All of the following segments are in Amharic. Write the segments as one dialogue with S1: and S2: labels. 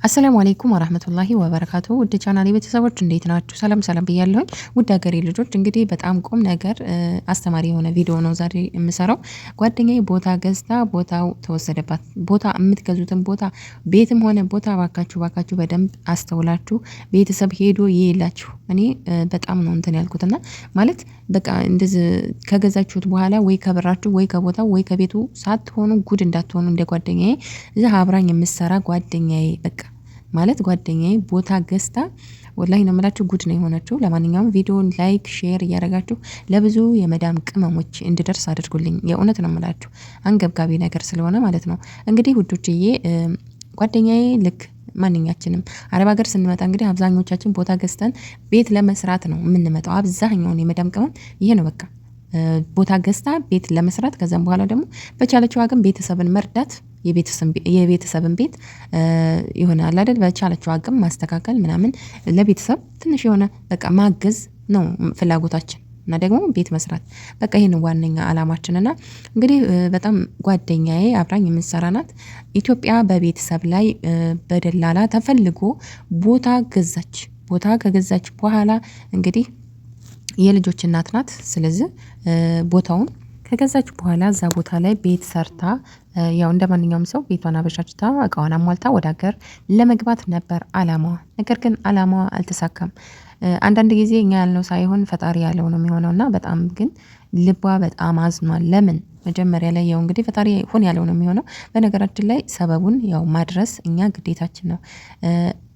S1: አሰላሙ አለይኩም ወራህመቱላሂ ወበረካቱ ውድ ቻናሌ ቤተሰቦች እንዴት ናችሁ? ሰላም ብያለሁኝ። ውድ ሀገሬ ልጆች እንግዲህ በጣም ቁም ነገር አስተማሪ የሆነ ቪዲዮ ነው ዛሬ የምሰራው። ጓደኛዬ ቦታ ገዝታ ቦታው ተወሰደባት። ቦታ የምትገዙትን ቦታ ቤትም ሆነ ቦታ ባካችሁ በደንብ አስተውላችሁ ቤተሰብ ሄዶ ይላችሁ። እኔ በጣም ነው እንትን ያልኩትና ማለት በቃ እንደዚህ ከገዛችሁት በኋላ ወይ ከብራችሁ ወይ ከቦታው ወይ ከቤቱ ሳትሆኑ ጉድ እንዳትሆኑ። እንደ ጓደኛዬ እዛ አብራኝ የምትሰራ ጓደኛዬ በቃ ማለት ጓደኛዬ ቦታ ገዝታ ወላሂ ነው የምላችሁ ጉድ ነው የሆነችው። ለማንኛውም ቪዲዮን ላይክ ሼር እያደረጋችሁ ለብዙ የመዳም ቅመሞች እንድደርስ አድርጉልኝ። የእውነት ነው የምላችሁ አንገብጋቢ ነገር ስለሆነ ማለት ነው። እንግዲህ ውዶችዬ ጓደኛዬ ልክ ማንኛችንም አረብ ሀገር ስንመጣ እንግዲህ አብዛኞቻችን ቦታ ገዝተን ቤት ለመስራት ነው የምንመጣው። አብዛኛውን የመዳም ቅመም ይሄ ነው በቃ ቦታ ገዝታ ቤት ለመስራት ከዛም በኋላ ደግሞ በቻለችው አቅም ቤተሰብን መርዳት የቤተሰብን ቤት ይሆናል አይደል? በቻለችው አቅም ማስተካከል ምናምን ለቤተሰብ ትንሽ የሆነ በቃ ማገዝ ነው ፍላጎታችን እና ደግሞ ቤት መስራት በቃ ይሄን ዋነኛ አላማችን። እና እንግዲህ በጣም ጓደኛዬ አብራኝ የምትሰራ ናት። ኢትዮጵያ በቤተሰብ ላይ በደላላ ተፈልጎ ቦታ ገዛች። ቦታ ከገዛች በኋላ እንግዲህ የልጆች እናት ናት። ስለዚህ ቦታውን ከገዛች በኋላ እዛ ቦታ ላይ ቤት ሰርታ ያው እንደማንኛውም ሰው ቤቷን አበሻችታ እቃዋን አሟልታ ወደ ሀገር ለመግባት ነበር አላማዋ። ነገር ግን አላማዋ አልተሳካም። አንዳንድ ጊዜ እኛ ያልነው ሳይሆን ፈጣሪ ያለው ነው የሚሆነው እና በጣም ግን ልቧ በጣም አዝኗል። ለምን መጀመሪያ ላይ ያው እንግዲህ ፈጣሪ ሆን ያለው ነው የሚሆነው። በነገራችን ላይ ሰበቡን ያው ማድረስ እኛ ግዴታችን ነው።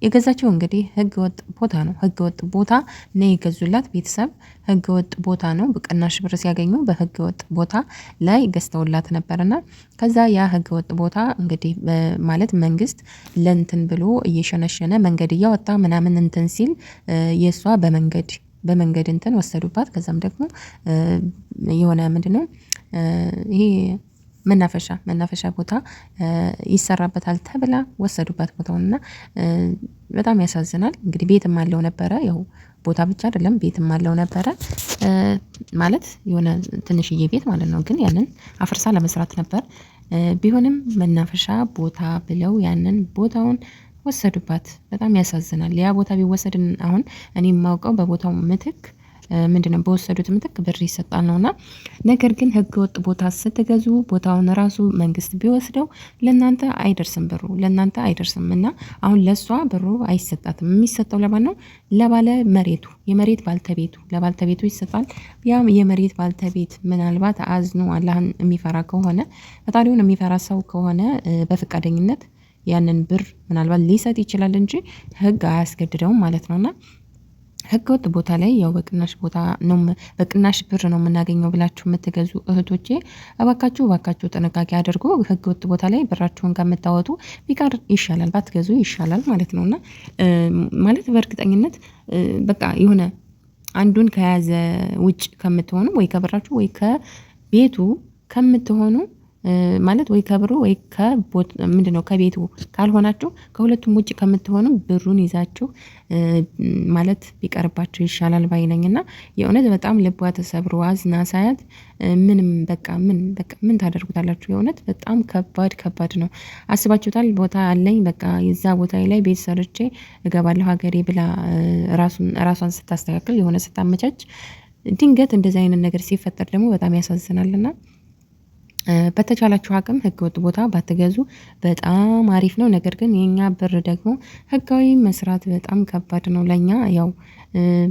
S1: የገዛችው እንግዲህ ህገወጥ ቦታ ነው። ህገወጥ ቦታ ነው የገዙላት ቤተሰብ። ህገወጥ ቦታ ነው በቅናሽ ብር ሲያገኙ በህገወጥ ቦታ ላይ ገዝተውላት ነበርና ከዛ ያ ህገወጥ ቦታ እንግዲህ ማለት መንግስት ለእንትን ብሎ እየሸነሸነ መንገድ እያወጣ ምናምን እንትን ሲል የእሷ በመንገድ እንትን ወሰዱባት። ከዛም ደግሞ የሆነ ምንድነው ይሄ መናፈሻ ቦታ ይሰራበታል ተብላ ወሰዱባት ቦታውን እና በጣም ያሳዝናል። እንግዲህ ቤትም አለው ነበረ ያው ቦታ ብቻ አይደለም ቤትም አለው ነበረ ማለት የሆነ ትንሽዬ ቤት ማለት ነው። ግን ያንን አፍርሳ ለመስራት ነበር። ቢሆንም መናፈሻ ቦታ ብለው ያንን ቦታውን ወሰዱባት። በጣም ያሳዝናል። ያ ቦታ ቢወሰድ አሁን እኔ የማውቀው በቦታው ምትክ ምንድነው በወሰዱት ምትክ ብር ይሰጣል ነውና፣ ነገር ግን ህገወጥ ቦታ ስትገዙ ቦታውን ራሱ መንግስት ቢወስደው ለእናንተ አይደርስም፣ ብሩ ለእናንተ አይደርስም። እና አሁን ለሷ ብሩ አይሰጣትም። የሚሰጠው ለማን ነው? ለባለ መሬቱ የመሬት ባልተቤቱ ለባልተቤቱ ይሰጣል። ያ የመሬት ባልተቤት ምናልባት አዝኖ አላህን የሚፈራ ከሆነ ፈጣሪውን የሚፈራ ሰው ከሆነ በፈቃደኝነት ያንን ብር ምናልባት ሊሰጥ ይችላል እንጂ ህግ አያስገድደውም ማለት ነውና ህገወጥ ቦታ ላይ ያው በቅናሽ ብር ነው የምናገኘው ብላችሁ የምትገዙ እህቶቼ እባካችሁ ጥንቃቄ አድርጉ። ህገወጥ ቦታ ላይ ብራችሁን ከምታወጡ ቢቀር ይሻላል፣ ባትገዙ ይሻላል ማለት ነውና ማለት በእርግጠኝነት በቃ የሆነ አንዱን ከያዘ ውጭ ከምትሆኑ ወይ ከብራችሁ ወይ ከቤቱ ከምትሆኑ ማለት ወይ ከብሩ ወይ ምንድነው ከቤቱ ካልሆናችሁ ከሁለቱም ውጭ ከምትሆኑ ብሩን ይዛችሁ ማለት ቢቀርባችሁ ይሻላል ባይነኝና የእውነት በጣም ልቧ ተሰብሮ አዝና ሳያት ምንም በቃ ምን ታደርጉታላችሁ? የእውነት በጣም ከባድ ነው። አስባችሁታል? ቦታ አለኝ በቃ የዛ ቦታ ላይ ቤት ሰርቼ እገባለሁ ሀገሬ ብላ ራሷን ስታስተካክል የሆነ ስታመቻች ድንገት እንደዚህ አይነት ነገር ሲፈጠር ደግሞ በጣም ያሳዝናልና በተቻላችሁ አቅም ህገወጥ ቦታ ባትገዙ በጣም አሪፍ ነው። ነገር ግን የኛ ብር ደግሞ ህጋዊ መስራት በጣም ከባድ ነው ለኛ። ያው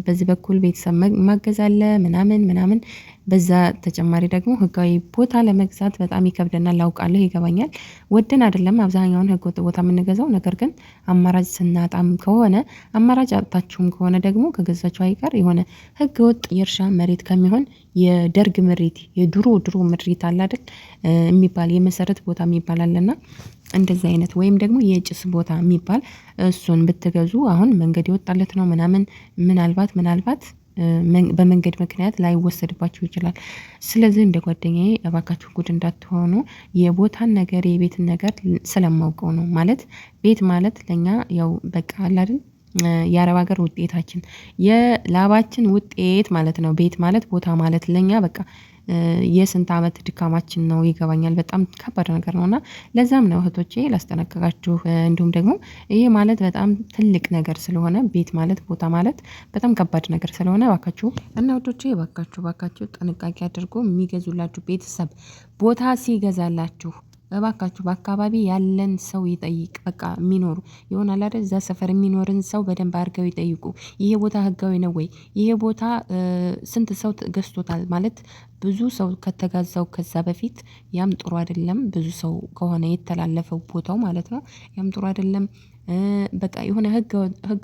S1: በዚህ በኩል ቤተሰብ ማገዝ አለ ምናምን በዛ ተጨማሪ ደግሞ ህጋዊ ቦታ ለመግዛት በጣም ይከብደናል። ላውቃለሁ፣ ይገባኛል። ወደን አይደለም አብዛኛውን ህገወጥ ቦታ የምንገዛው። ነገር ግን አማራጭ ስናጣም ከሆነ አማራጭ አጣችሁም ከሆነ ደግሞ ከገዛችሁ አይቀር የሆነ ህገወጥ የእርሻ መሬት ከሚሆን የደርግ ምሪት የድሮ ምሪት አለ አይደል የሚባል የመሰረት ቦታ የሚባል አለና እንደዚህ አይነት ወይም ደግሞ የጭስ ቦታ የሚባል እሱን ብትገዙ አሁን መንገድ የወጣለት ነው ምናምን ምናልባት በመንገድ ምክንያት ላይወሰድባችሁ ይችላል። ስለዚህ እንደ ጓደኛዬ እባካችሁ ጉድ እንዳትሆኑ። የቦታን ነገር የቤትን ነገር ስለማውቀው ነው። ማለት ቤት ማለት ለኛ ያው በቃ አለ አይደል የአረብ ሀገር ውጤታችን የላባችን ውጤት ማለት ነው። ቤት ማለት ቦታ ማለት ለኛ በቃ የስንት አመት ድካማችን ነው ይገባኛል። በጣም ከባድ ነገር ነውና ለዛም ነው እህቶቼ ላስጠነቅቃችሁ። እንዲሁም ደግሞ ይሄ ማለት በጣም ትልቅ ነገር ስለሆነ ቤት ማለት ቦታ ማለት በጣም ከባድ ነገር ስለሆነ እባካችሁ እና ውዶቼ እባካችሁ ጥንቃቄ አድርጎ የሚገዙላችሁ ቤተሰብ ቦታ ሲገዛላችሁ እባካችሁ በአካባቢ ያለን ሰው ይጠይቅ። በቃ የሚኖሩ ይሆናል አይደል? እዛ ሰፈር የሚኖርን ሰው በደንብ አድርገው ይጠይቁ። ይሄ ቦታ ህጋዊ ነው ወይ? ይሄ ቦታ ስንት ሰው ገዝቶታል? ማለት ብዙ ሰው ከተጋዛው ከዛ በፊት ያም ጥሩ አይደለም። ብዙ ሰው ከሆነ የተላለፈው ቦታው ማለት ነው። ያም ጥሩ አይደለም። በቃ የሆነ ህገ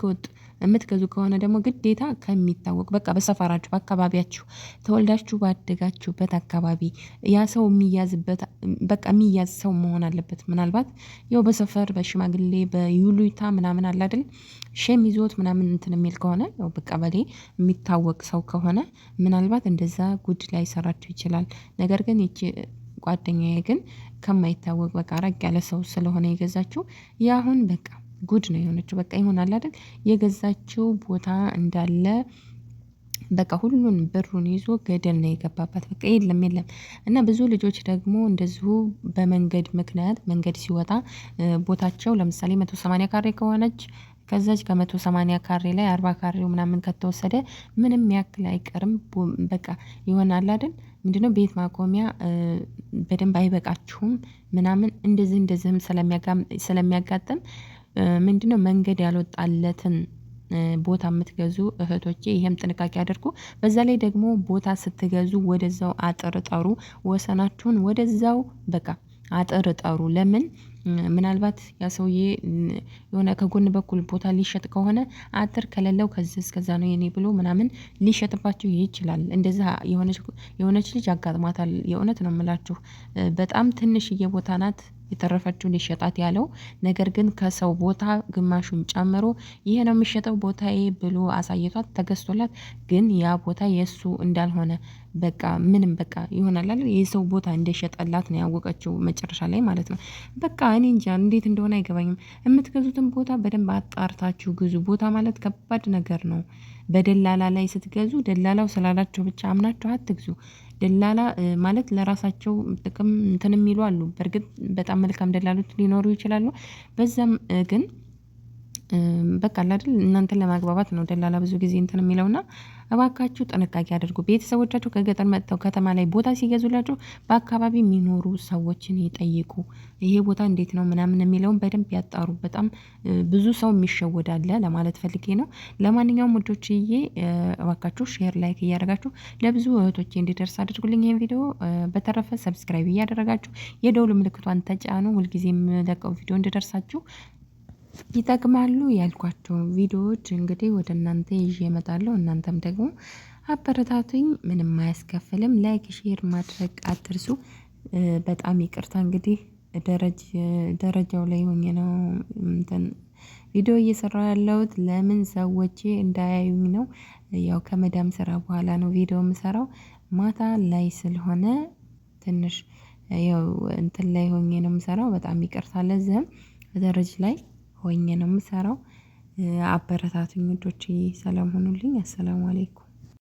S1: ወጥ የምትገዙ ከሆነ ደግሞ ግዴታ ከሚታወቅ በቃ በሰፈራችሁ በአካባቢያችሁ ተወልዳችሁ ባደጋችሁበት አካባቢ ያ ሰው የሚያዝበት በቃ የሚያዝ ሰው መሆን አለበት። ምናልባት ያው በሰፈር በሽማግሌ በይሉኝታ ምናምን አለ አይደል ሼም ይዞት ምናምን እንትን የሚል ከሆነ ያው በቀበሌ የሚታወቅ ሰው ከሆነ ምናልባት እንደዛ ጉድ ላይሰራችሁ ይችላል። ነገር ግን ይቺ ጓደኛዬ ግን ከማይታወቅ በቃ ራቅ ያለ ሰው ስለሆነ የገዛችው ያሁን በቃ ጉድ ነው የሆነችው። በቃ ይሆናል አይደል የገዛችው ቦታ እንዳለ በቃ ሁሉን ብሩን ይዞ ገደል ነው የገባባት። በቃ የለም እና ብዙ ልጆች ደግሞ እንደዚሁ በመንገድ ምክንያት መንገድ ሲወጣ ቦታቸው ለምሳሌ 180 ካሬ ከሆነች ከዛች ከ180 ካሬ ላይ 40 ካሬው ምናምን ከተወሰደ ምንም ያክል አይቀርም። በቃ ይሆናል አይደል ምንድነው ቤት ማቆሚያ በደንብ አይበቃችሁም ምናምን እንደዚህም ስለሚያጋጥም ምንድነው መንገድ ያልወጣለትን ቦታ የምትገዙ እህቶቼ ይሄም ጥንቃቄ አድርጉ። በዛ ላይ ደግሞ ቦታ ስትገዙ ወደዛው አጥር ጠሩ። ወሰናችሁን ወደዛው በቃ አጥር ጠሩ። ለምን ምናልባት ያ ሰውዬ የሆነ ከጎን በኩል ቦታ ሊሸጥ ከሆነ አጥር ከሌለው ከዚህ እስከዛ ነው የኔ ብሎ ምናምን ሊሸጥባችሁ ይችላል። እንደዛ የሆነች ልጅ አጋጥሟታል። የእውነት ነው የምላችሁ በጣም ትንሽዬ ቦታ ናት የተረፈችውን ሊሸጣት ያለው ነገር ግን ከሰው ቦታ ግማሹን ጨምሮ ይሄ ነው የሚሸጠው ቦታዬ ብሎ አሳይቷት ተገዝቶላት ግን ያ ቦታ የእሱ እንዳልሆነ በቃ ምንም በቃ ይሆናል አይደል የሰው ቦታ እንደሸጠላት ነው ያወቀችው መጨረሻ ላይ ማለት ነው። በቃ እኔ እንጃ እንዴት እንደሆነ አይገባኝም። የምትገዙትን ቦታ በደንብ አጣርታችሁ ግዙ። ቦታ ማለት ከባድ ነገር ነው። በደላላ ላይ ስትገዙ ደላላው ስላላቸው ብቻ አምናችሁ አትግዙ። ደላላ ማለት ለራሳቸው ጥቅም እንትን የሚሉ አሉ። በርግጥ በጣም መልካም ደላሎች ሊኖሩ ይችላሉ። በዛም ግን በቃ አይደል እናንተን ለማግባባት ነው ደላላ ብዙ ጊዜ እንትን የሚለውና እባካችሁ ጥንቃቄ አድርጉ። ቤተሰቦቻችሁ ከገጠር መጥተው ከተማ ላይ ቦታ ሲገዙላችሁ በአካባቢ የሚኖሩ ሰዎችን ይጠይቁ። ይሄ ቦታ እንዴት ነው ምናምን የሚለውን በደንብ ያጣሩ። በጣም ብዙ ሰው የሚሸወድ አለ ለማለት ፈልጌ ነው። ለማንኛውም ውዶችዬ እባካችሁ ሼር ላይክ እያደረጋችሁ ለብዙ እህቶቼ እንዲደርስ አድርጉልኝ ይሄን ቪዲዮ። በተረፈ ሰብስክራይብ እያደረጋችሁ የደውል ምልክቷን ተጫኑ። ሁልጊዜ የምለቀው ቪዲዮ እንዲደርሳችሁ ይጠቅማሉ ያልኳቸውን ቪዲዮዎች እንግዲህ ወደ እናንተ ይዤ እመጣለሁ። እናንተም ደግሞ አበረታቱኝ። ምንም አያስከፍልም። ላይክ ሼር ማድረግ አትርሱ። በጣም ይቅርታ እንግዲህ ደረጃው ላይ ሆኜ ነው እንትን ቪዲዮ እየሰራሁ ያለሁት። ለምን ሰዎቼ እንዳያዩኝ ነው። ያው ከመዳም ስራ በኋላ ነው ቪዲዮ የምሰራው ማታ ላይ ስለሆነ ትንሽ ያው እንትን ላይ ሆኜ ነው የምሰራው። በጣም ይቅርታ ለዚህም ደረጃ ላይ ሆኜ ነው የምሰራው። አበረታቱኝ ውዶቼ። ሰላም ሁኑልኝ። አሰላሙ አለይኩም